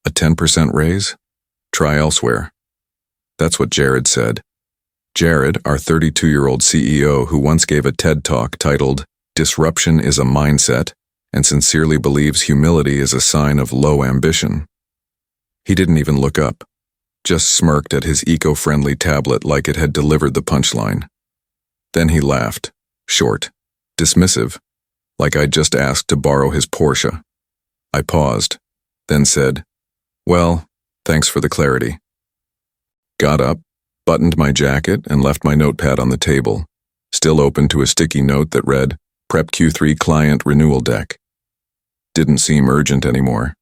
A 10% raise? Try elsewhere. That's what Jared said. Jared, our 32-year-old CEO who once gave a TED Talk titled, "Disruption is a Mindset," and sincerely believes humility is a sign of low ambition. He didn't even look up, just smirked at his eco-friendly tablet like it had delivered the punchline. Then he laughed, short, dismissive, like I'd just asked to borrow his Porsche. I paused, then said, "Well, thanks for the clarity." Got up, buttoned my jacket, and left my notepad on the table, still open to a sticky note that read, "Prep Q3 Client Renewal Deck." Didn't seem urgent anymore.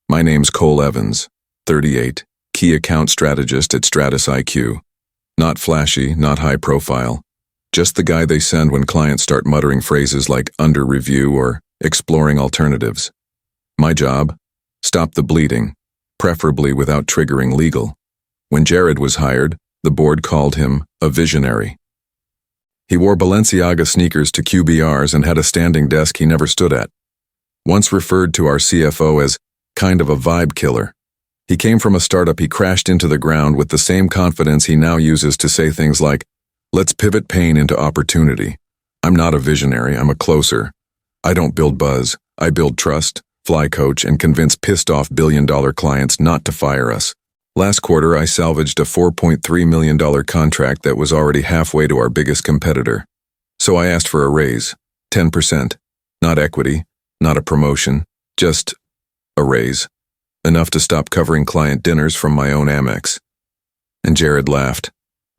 My name's Cole Evans, 38, key account strategist at Stratus IQ. Not flashy, not high profile. Just the guy they send when clients start muttering phrases like "under review" or "exploring alternatives." My job? Stop the bleeding, preferably without triggering legal. When Jared was hired, the board called him a visionary. He wore Balenciaga sneakers to QBRs and had a standing desk he never stood at. Once referred to our CFO as kind of a vibe killer. He came from a startup he crashed into the ground with the same confidence he now uses to say things like, "Let's pivot pain into opportunity. I'm not a visionary, I'm a closer. I don't build buzz, I build trust, fly coach, and convince pissed-off billion-dollar clients not to fire us." Last quarter, I salvaged a $4.3 million contract that was already halfway to our biggest competitor. So I asked for a raise, 10%, not equity, not a promotion, just a raise, enough to stop covering client dinners from my own Amex. And Jared laughed.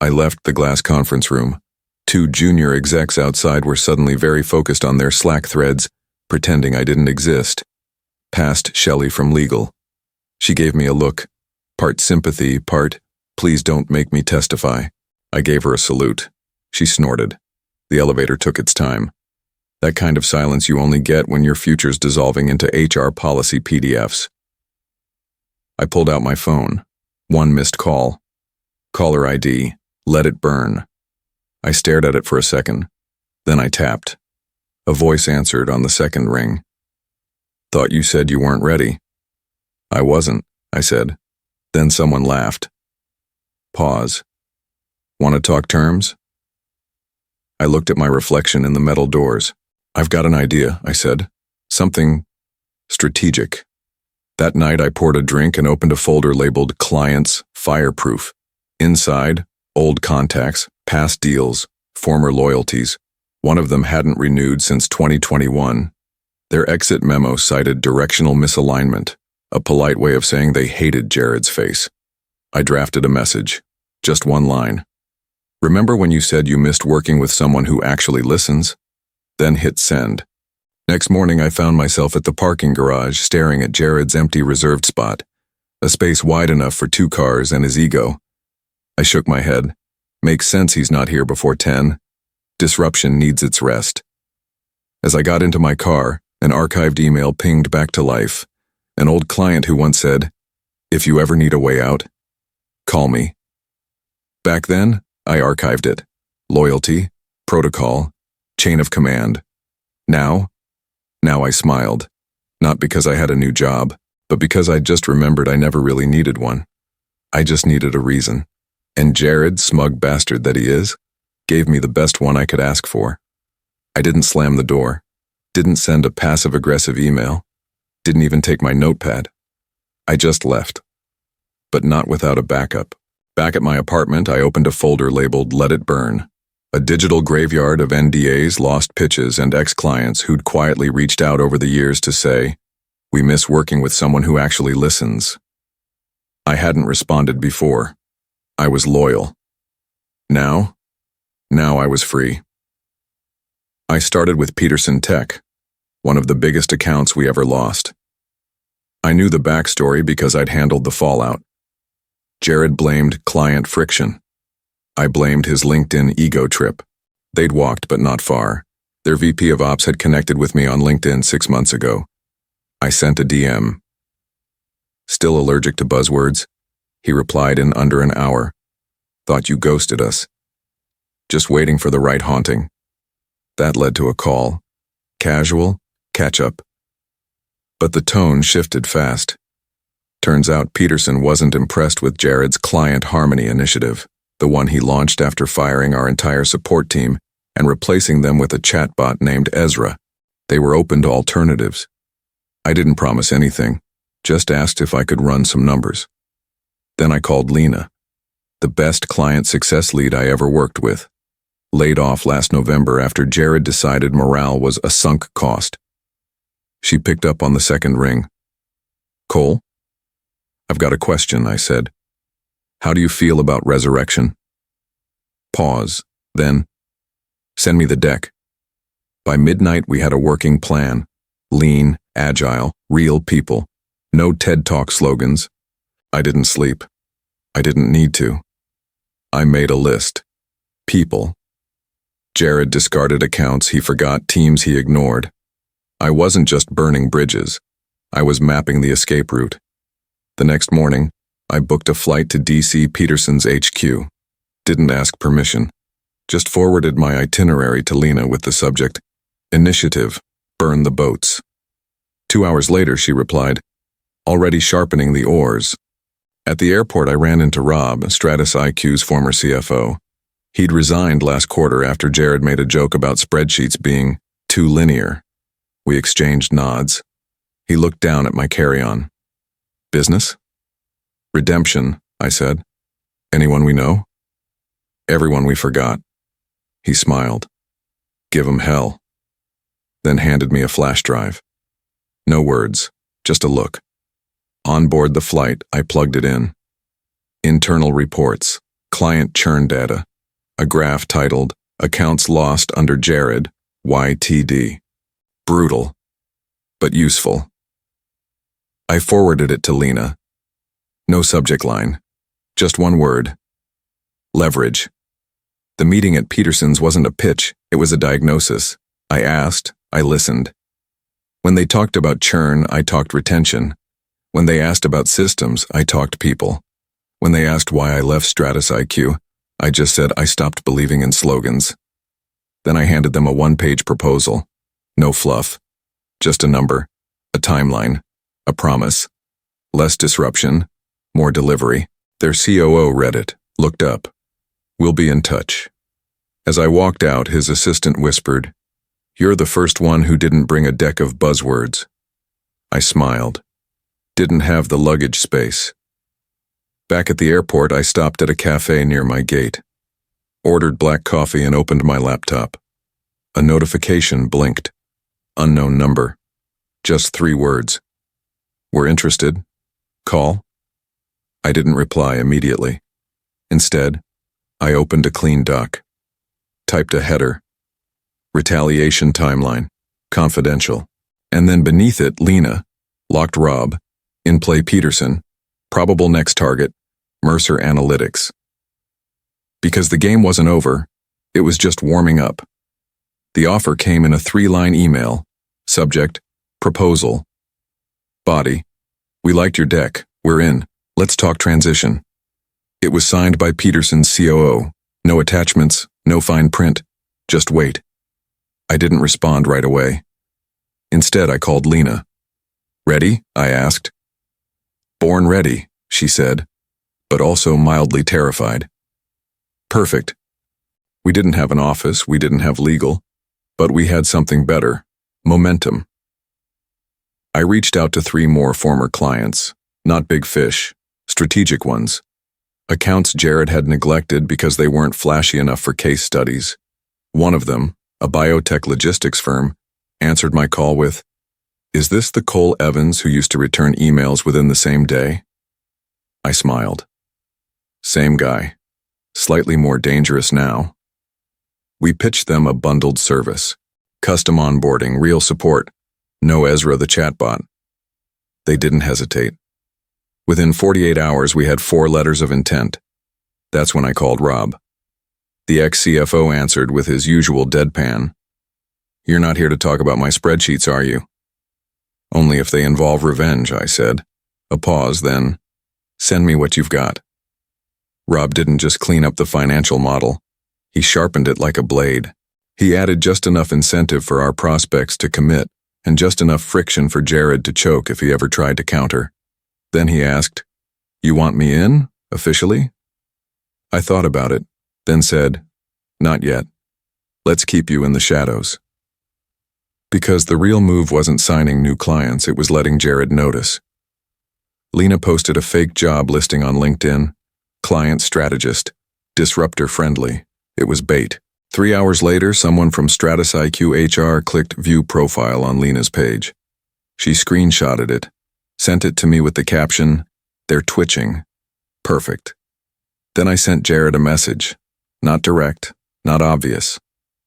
I left the glass conference room. Two junior execs outside were suddenly very focused on their Slack threads, pretending I didn't exist. Past Shelley from legal. She gave me a look, part sympathy, part, "Please don't make me testify." I gave her a salute. She snorted. The elevator took its time. That kind of silence you only get when your future's dissolving into HR policy PDFs. I pulled out my phone. One missed call. Caller ID, let it burn. I stared at it for a second. Then I tapped. A voice answered on the second ring. "Thought you said you weren't ready." "I wasn't," I said. Then someone laughed. Pause. "Want to talk terms?" I looked at my reflection in the metal doors. "I've got an idea," I said. "Something strategic." That night I poured a drink and opened a folder labeled "Clients Fireproof." Inside, old contacts, past deals, former loyalties. One of them hadn't renewed since 2021. Their exit memo cited directional misalignment, a polite way of saying they hated Jared's face. I drafted a message, just one line. "Remember when you said you missed working with someone who actually listens?" Then hit send. Next morning I found myself at the parking garage staring at Jared's empty reserved spot, a space wide enough for 2 cars and his ego. I shook my head. Makes sense he's not here before 10. Disruption needs its rest. As I got into my car, an archived email pinged back to life. An old client who once said, "If you ever need a way out, call me." Back then, I archived it. Loyalty, protocol, chain of command. Now I smiled. Not because I had a new job, but because I just remembered I never really needed one. I just needed a reason. And Jared, smug bastard that he is, gave me the best one I could ask for. I didn't slam the door. Didn't send a passive-aggressive email. Didn't even take my notepad. I just left. But not without a backup. Back at my apartment, I opened a folder labeled "Let It Burn," a digital graveyard of NDAs, lost pitches, and ex-clients who'd quietly reached out over the years to say, "We miss working with someone who actually listens." I hadn't responded before. I was loyal. Now I was free. I started with Peterson Tech, one of the biggest accounts we ever lost. I knew the backstory because I'd handled the fallout. Jared blamed client friction. I blamed his LinkedIn ego trip. They'd walked, but not far. Their VP of Ops had connected with me on LinkedIn 6 months ago. I sent a DM. "Still allergic to buzzwords?" He replied in under an hour. "Thought you ghosted us." Just waiting for the right haunting. That led to a call. Casual, catch up. But the tone shifted fast. Turns out Peterson wasn't impressed with Jared's client harmony initiative, the one he launched after firing our entire support team and replacing them with a chatbot named Ezra. They were open to alternatives. I didn't promise anything, just asked if I could run some numbers. Then I called Lena, the best client success lead I ever worked with. Laid off last November after Jared decided morale was a sunk cost. She picked up on the second ring. Cole? I've got a question, I said. How do you feel about resurrection? Pause, then, send me the deck. By midnight we had a working plan. Lean, agile, real people. No TED Talk slogans. I didn't sleep. I didn't need to. I made a list. People. Jared discarded accounts he forgot, teams he ignored. I wasn't just burning bridges. I was mapping the escape route. The next morning, I booked a flight to DC Peterson's HQ. Didn't ask permission. Just forwarded my itinerary to Lena with the subject, Initiative, burn the boats. 2 hours later, she replied, already sharpening the oars. At the airport, I ran into Rob, Stratus IQ's former CFO. He'd resigned last quarter after Jared made a joke about spreadsheets being too linear. We exchanged nods. He looked down at my carry-on. Business? Redemption, I said. Anyone we know? Everyone we forgot. He smiled. Give 'em hell. Then handed me a flash drive. No words, just a look. On board the flight, I plugged it in. Internal reports, client churn data, a graph titled, Accounts Lost Under Jared, YTD. Brutal, but useful. I forwarded it to Lena. No subject line, just one word. Leverage. The meeting at Peterson's wasn't a pitch, it was a diagnosis. I asked, I listened. When they talked about churn, I talked retention. When they asked about systems, I talked people. When they asked why I left Stratus IQ, I just said I stopped believing in slogans. Then I handed them a one-page proposal. No fluff. Just a number, a timeline, a promise. Less disruption, more delivery. Their COO read it, looked up. We'll be in touch. As I walked out, his assistant whispered, You're the first one who didn't bring a deck of buzzwords. I smiled. Didn't have the luggage space. Back at the airport, I stopped at a cafe near my gate. Ordered black coffee and opened my laptop. A notification blinked. Unknown number. Just 3 words. We're interested. Call. I didn't reply immediately. Instead, I opened a clean doc. Typed a header. Retaliation timeline. Confidential. And then beneath it, Lena. Locked Rob. In play Peterson. Probable next target. Mercer Analytics. Because the game wasn't over, it was just warming up. The offer came in a 3-line email. Subject, proposal. Body, we liked your deck, we're in, let's talk transition. It was signed by Peterson's COO. No attachments, no fine print, just wait. I didn't respond right away. Instead, I called Lena. Ready? I asked. Born ready, she said, but also mildly terrified. Perfect. We didn't have an office, we didn't have legal, but we had something better, momentum. I reached out to 3 more former clients, not big fish, strategic ones. Accounts Jared had neglected because they weren't flashy enough for case studies. One of them, a biotech logistics firm, answered my call with, Is this the Cole Evans who used to return emails within the same day? I smiled. Same guy. Slightly more dangerous now. We pitched them a bundled service. Custom onboarding, real support. No Ezra the chatbot. They didn't hesitate. Within 48 hours, we had 4 letters of intent. That's when I called Rob. The ex-CFO answered with his usual deadpan. You're not here to talk about my spreadsheets, are you? Only if they involve revenge, I said. A pause, then, send me what you've got. Rob didn't just clean up the financial model. He sharpened it like a blade. He added just enough incentive for our prospects to commit, and just enough friction for Jared to choke if he ever tried to counter. Then he asked, "You want me in, officially?" I thought about it, then said, "Not yet. Let's keep you in the shadows." Because the real move wasn't signing new clients, it was letting Jared notice. Lena posted a fake job listing on LinkedIn, client strategist, disruptor friendly. It was bait. 3 hours later, someone from Stratus IQ HR clicked view profile on Lena's page. She screenshotted it, sent it to me with the caption, "They're twitching." Perfect. Then I sent Jared a message. Not direct, not obvious.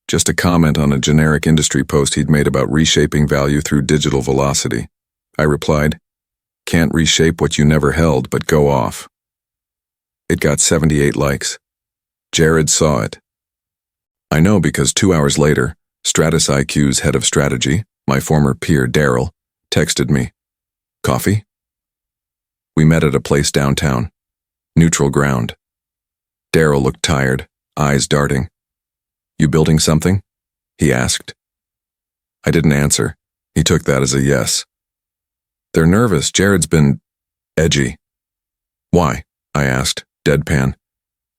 Just a comment on a generic industry post he'd made about reshaping value through digital velocity. I replied, "Can't reshape what you never held, but go off." It got 78 likes. Jared saw it. I know because 2 hours later, Stratus IQ's head of strategy, my former peer Daryl, texted me, "Coffee?" We met at a place downtown. Neutral ground. Daryl looked tired, eyes darting. "You building something?" he asked. I didn't answer. He took that as a yes. "They're nervous. Jared's been edgy." "Why?" I asked, deadpan.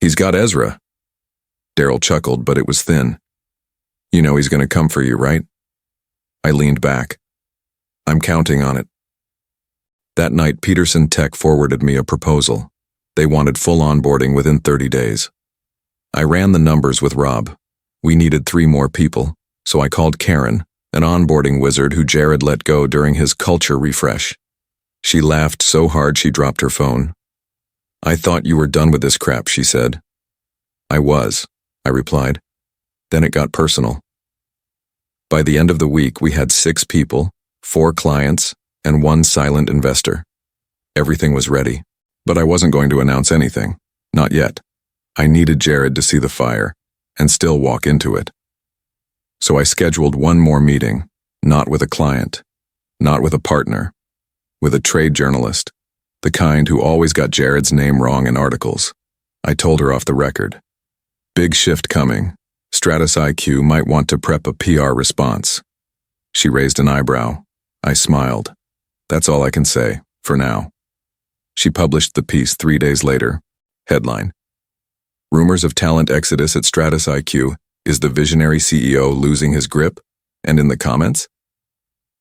"He's got Ezra." Daryl chuckled, but it was thin. "You know he's going to come for you, right?" I leaned back. "I'm counting on it." That night, Peterson Tech forwarded me a proposal. They wanted full onboarding within 30 days. I ran the numbers with Rob. We needed 3 more people, so I called Karen, an onboarding wizard who Jared let go during his culture refresh. She laughed so hard she dropped her phone. "I thought you were done with this crap," she said. "I was," I replied. Then it got personal. By the end of the week, we had 6 people, 4 clients, and 1 silent investor. Everything was ready, but I wasn't going to announce anything. Not yet. I needed Jared to see the fire, and still walk into it. So I scheduled 1 more meeting, not with a client, not with a partner, with a trade journalist, the kind who always got Jared's name wrong in articles. I told her off the record. Big shift coming. Stratus IQ might want to prep a PR response. She raised an eyebrow. I smiled. That's all I can say, for now. She published the piece 3 days later. Headline: Rumors of talent exodus at Stratus IQ. Is the visionary CEO losing his grip? And in the comments?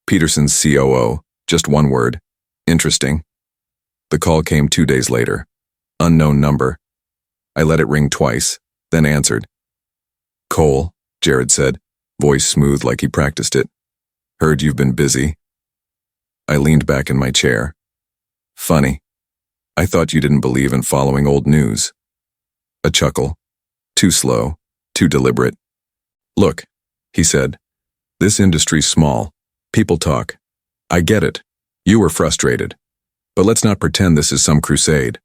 Peterson's COO, just 1 word. Interesting. The call came 2 days later. Unknown number. I let it ring twice, then answered. "Cole," Jared said, voice smooth like he practiced it. "Heard you've been busy." I leaned back in my chair. "Funny. I thought you didn't believe in following old news." A chuckle. Too slow, too deliberate. "Look," he said, "this industry's small. People talk. I get it. You were frustrated. But let's not pretend this is some crusade."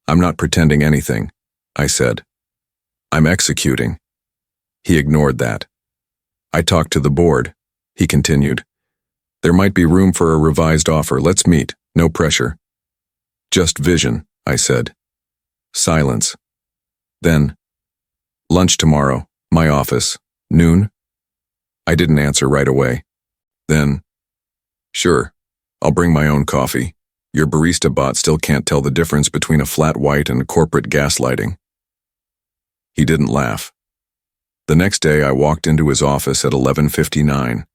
"I'm not pretending anything," I said. "I'm executing." He ignored that. "I talked to the board," he continued. "There might be room for a revised offer. Let's meet. No pressure." "Just vision," I said. Silence. Then, "Lunch tomorrow, my office, noon?" I didn't answer right away. Then, "Sure, I'll bring my own coffee. Your barista bot still can't tell the difference between a flat white and corporate gaslighting." He didn't laugh. The next day I walked into his office at 11:59,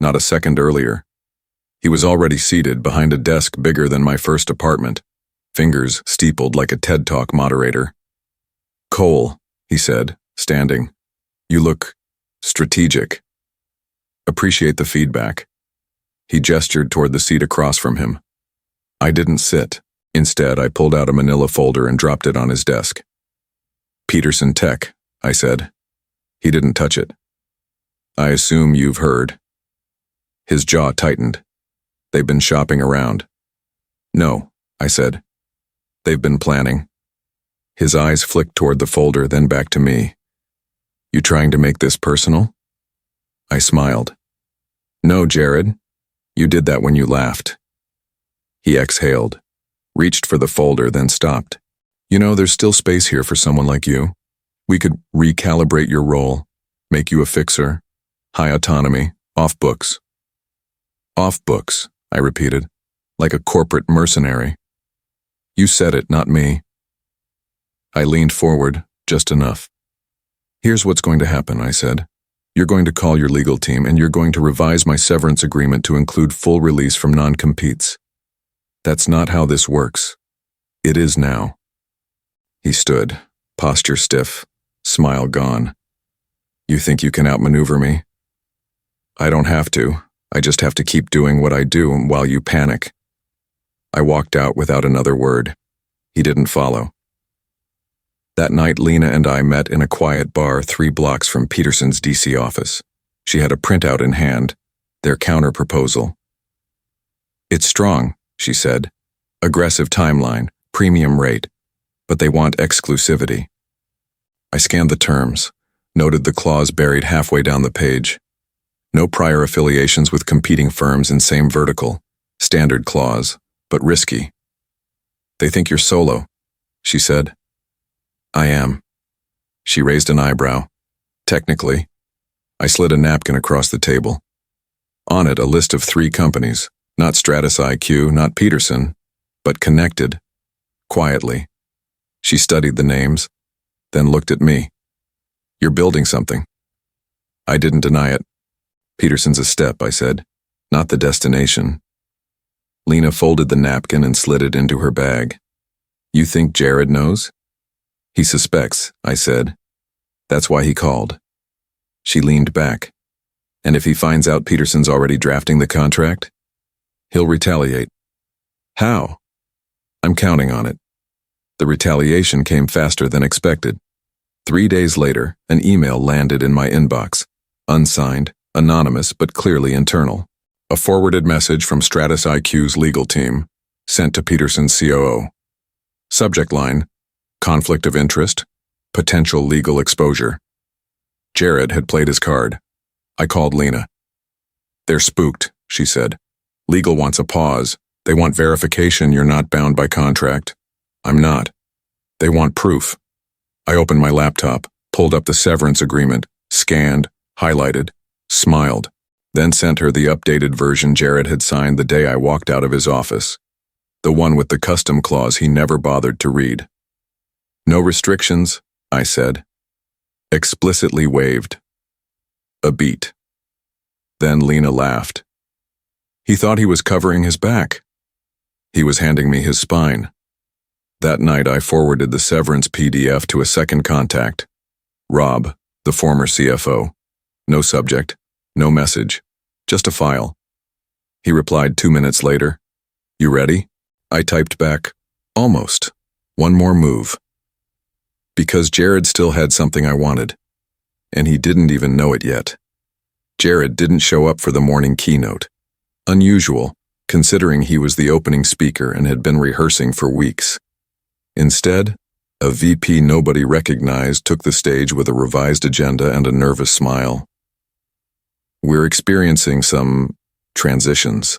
not a second earlier. He was already seated behind a desk bigger than my first apartment, fingers steepled like a TED Talk moderator. "Cole," he said, standing, "you look strategic." "Appreciate the feedback." He gestured toward the seat across from him. I didn't sit. Instead, I pulled out a manila folder and dropped it on his desk. "Peterson Tech," I said. He didn't touch it. "I assume you've heard." His jaw tightened. "They've been shopping around." "No," I said. "They've been planning." His eyes flicked toward the folder, then back to me. "You trying to make this personal?" I smiled. "No, Jared. You did that when you laughed." He exhaled, reached for the folder, then stopped. "You know, there's still space here for someone like you. We could recalibrate your role, make you a fixer, high autonomy, off books." "Off books," I repeated. like a corporate mercenary. You said it, not me. I leaned forward, just enough. Here's what's going to happen, I said. You're going to call your legal team and you're going to revise my severance agreement to include full release from non-competes. That's not how this works. It is now. He stood, posture stiff, smile gone. You think you can outmaneuver me? I don't have to. I just have to keep doing what I do while you panic. I walked out without another word. He didn't follow. That night, Lena and I met in a quiet bar 3 blocks from Peterson's DC office. She had a printout in hand, their counter-proposal. It's strong, she said. Aggressive timeline, premium rate, but they want exclusivity. I scanned the terms, noted the clause buried halfway down the page. No prior affiliations with competing firms in same vertical. Standard clause, but risky. They think you're solo, she said. I am. She raised an eyebrow. Technically. I slid a napkin across the table. On it, a list of 3 companies, not Stratus IQ, not Peterson, but connected. Quietly. She studied the names, then looked at me. You're building something. I didn't deny it. Peterson's a step, I said, not the destination. Lena folded the napkin and slid it into her bag. You think Jared knows? He suspects, I said. That's why he called. She leaned back. And if he finds out Peterson's already drafting the contract? He'll retaliate. How? I'm counting on it. The retaliation came faster than expected. 3 days later, an email landed in my inbox. Unsigned, anonymous, but clearly internal. A forwarded message from Stratus IQ's legal team, sent to Peterson's COO. Subject line, conflict of interest, potential legal exposure. Jared had played his card. I called Lena. They're spooked, she said. Legal wants a pause. They want verification you're not bound by contract. I'm not. They want proof. I opened my laptop, pulled up the severance agreement, scanned, highlighted, smiled, then sent her the updated version Jared had signed the day I walked out of his office. The one with the custom clause he never bothered to read. No restrictions, I said. Explicitly waived. A beat. Then Lena laughed. He thought he was covering his back. He was handing me his spine. That night I forwarded the severance PDF to a second contact. Rob, the former CFO. No subject, no message, just a file. He replied 2 minutes later. You ready? I typed back, almost. One more move. Because Jared still had something I wanted. And he didn't even know it yet. Jared didn't show up for the morning keynote. Unusual, considering he was the opening speaker and had been rehearsing for weeks. Instead, a VP nobody recognized took the stage with a revised agenda and a nervous smile. We're experiencing some transitions.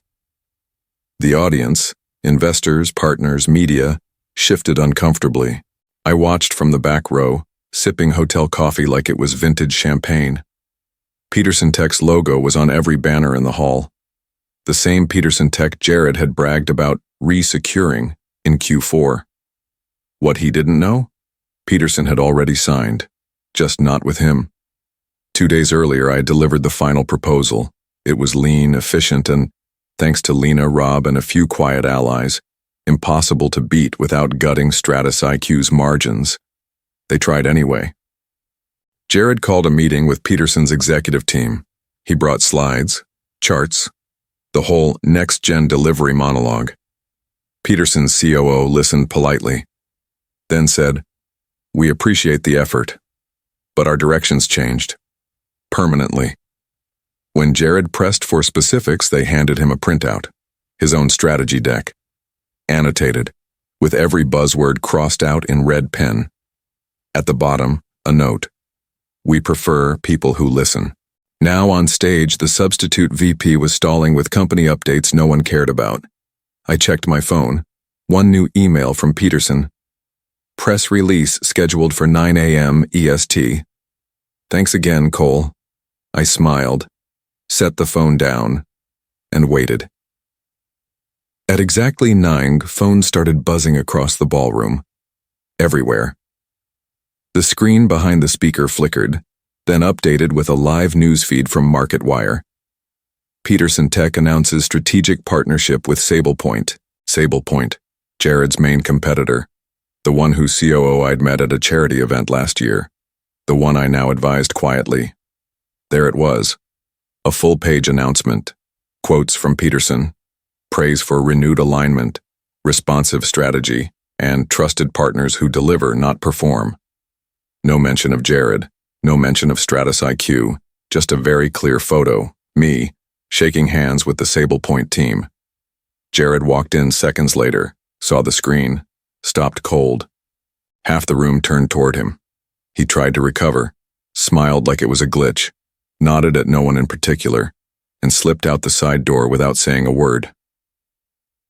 The audience, investors, partners, media, shifted uncomfortably. I watched from the back row, sipping hotel coffee like it was vintage champagne. Peterson Tech's logo was on every banner in the hall. The same Peterson Tech Jared had bragged about re-securing in Q4. What he didn't know? Peterson had already signed, just not with him. 2 days earlier, I delivered the final proposal. It was lean, efficient, and, thanks to Lena, Rob, and a few quiet allies, impossible to beat without gutting Stratus IQ's margins. They tried anyway. Jared called a meeting with Peterson's executive team. He brought slides, charts, the whole next-gen delivery monologue. Peterson's COO listened politely, then said, "We appreciate the effort, but our direction's changed. Permanently." When Jared pressed for specifics, they handed him a printout, his own strategy deck, annotated, with every buzzword crossed out in red pen. At the bottom, a note. We prefer people who listen. Now on stage, the substitute VP was stalling with company updates no one cared about. I checked my phone. One new email from Peterson. Press release scheduled for 9 a.m. EST. Thanks again, Cole. I smiled, set the phone down, and waited. At exactly 9, phones started buzzing across the ballroom. Everywhere. The screen behind the speaker flickered, then updated with a live news feed from MarketWire. Peterson Tech announces strategic partnership with SablePoint. SablePoint, Jared's main competitor. The one whose COO I'd met at a charity event last year. The one I now advised quietly. There it was. A full-page announcement. Quotes from Peterson. Praise for renewed alignment, responsive strategy, and trusted partners who deliver, not perform. No mention of Jared, no mention of Stratus IQ, just a very clear photo, me, shaking hands with the SablePoint team. Jared walked in seconds later, saw the screen, stopped cold. Half the room turned toward him. He tried to recover, smiled like it was a glitch, nodded at no one in particular, and slipped out the side door without saying a word.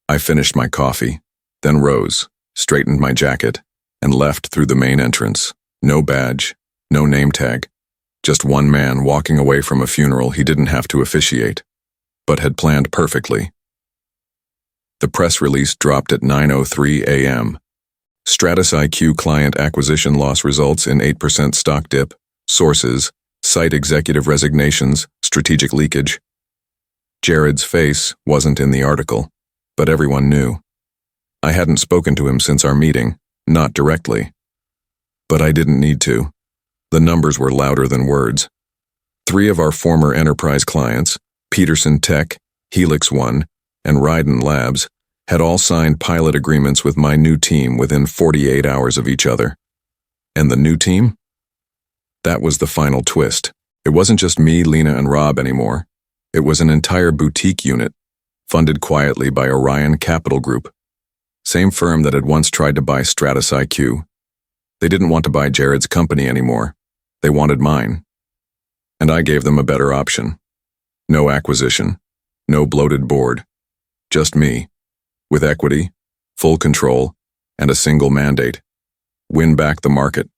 I finished my coffee, then rose, straightened my jacket, and left through the main entrance. No badge, no name tag, just one man walking away from a funeral he didn't have to officiate, but had planned perfectly. The press release dropped at 9:03 a.m. Stratus IQ client acquisition loss results in 8% stock dip. Sources, site executive resignations, strategic leakage. Jared's face wasn't in the article, but everyone knew. I hadn't spoken to him since our meeting, not directly. But I didn't need to. The numbers were louder than words. 3 of our former enterprise clients, Peterson Tech, Helix One, and Ryden Labs, had all signed pilot agreements with my new team within 48 hours of each other. And the new team? That was the final twist. It wasn't just me, Lena, and Rob anymore. It was an entire boutique unit, funded quietly by Orion Capital Group, same firm that had once tried to buy Stratus IQ. They didn't want to buy Jared's company anymore. They wanted mine. And I gave them a better option. No acquisition, no bloated board, just me, with equity, full control, and a single mandate: win back the market.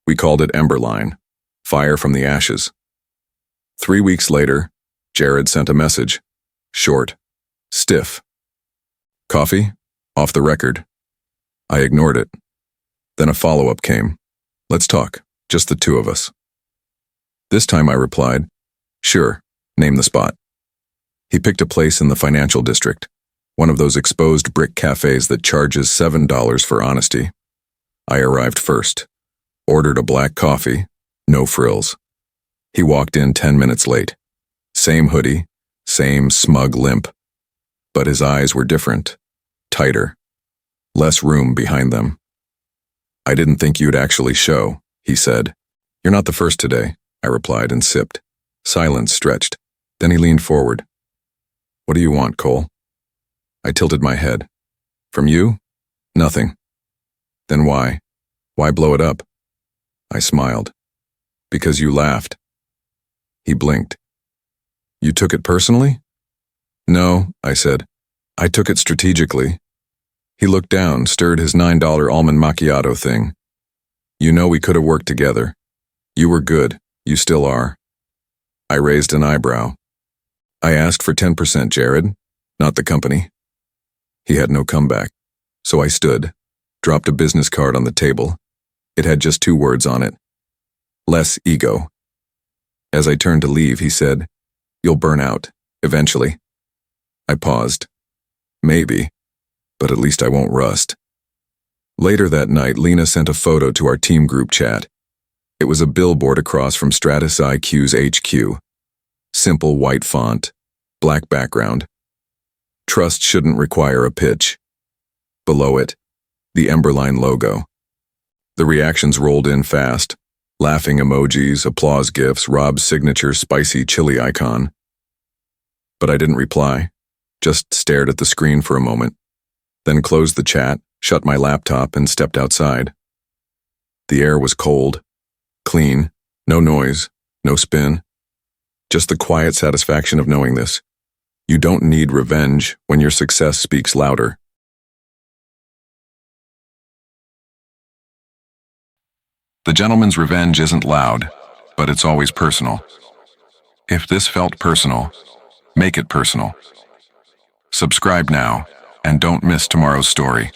We called it Emberline, fire from the ashes. 3 weeks later, Jared sent a message, short, stiff. Coffee? Off the record. I ignored it. Then a follow-up came. Let's talk, just the two of us. This time I replied, sure, name the spot. He picked a place in the financial district, one of those exposed brick cafes that charges $7 for honesty. I arrived first, ordered a black coffee, no frills. He walked in 10 minutes late. Same hoodie, same smug limp. But his eyes were different, tighter, less room behind them. I didn't think you'd actually show, he said. You're not the first today, I replied and sipped. Silence stretched. Then he leaned forward. What do you want, Cole? I tilted my head. From you? Nothing. Then why? Why blow it up? I smiled. Because you laughed. He blinked. You took it personally? No, I said. I took it strategically. He looked down, stirred his $9 almond macchiato thing. You know we could have worked together. You were good. You still are. I raised an eyebrow. I asked for 10%, Jared, not the company. He had no comeback. So I stood, dropped a business card on the table. It had just 2 words on it. Less ego. As I turned to leave, he said, You'll burn out, eventually. I paused. Maybe. But at least I won't rust. Later that night, Lena sent a photo to our team group chat. It was a billboard across from Stratus IQ's HQ. Simple white font, black background. Trust shouldn't require a pitch. Below it, the Emberline logo. The reactions rolled in fast. Laughing emojis, applause gifs, Rob's signature spicy chili icon. But I didn't reply, just stared at the screen for a moment. Then closed the chat, shut my laptop, and stepped outside. The air was cold, clean, no noise, no spin. Just the quiet satisfaction of knowing this. You don't need revenge when your success speaks louder. The gentleman's revenge isn't loud, but it's always personal. If this felt personal, make it personal. Subscribe now. and don't miss tomorrow's story.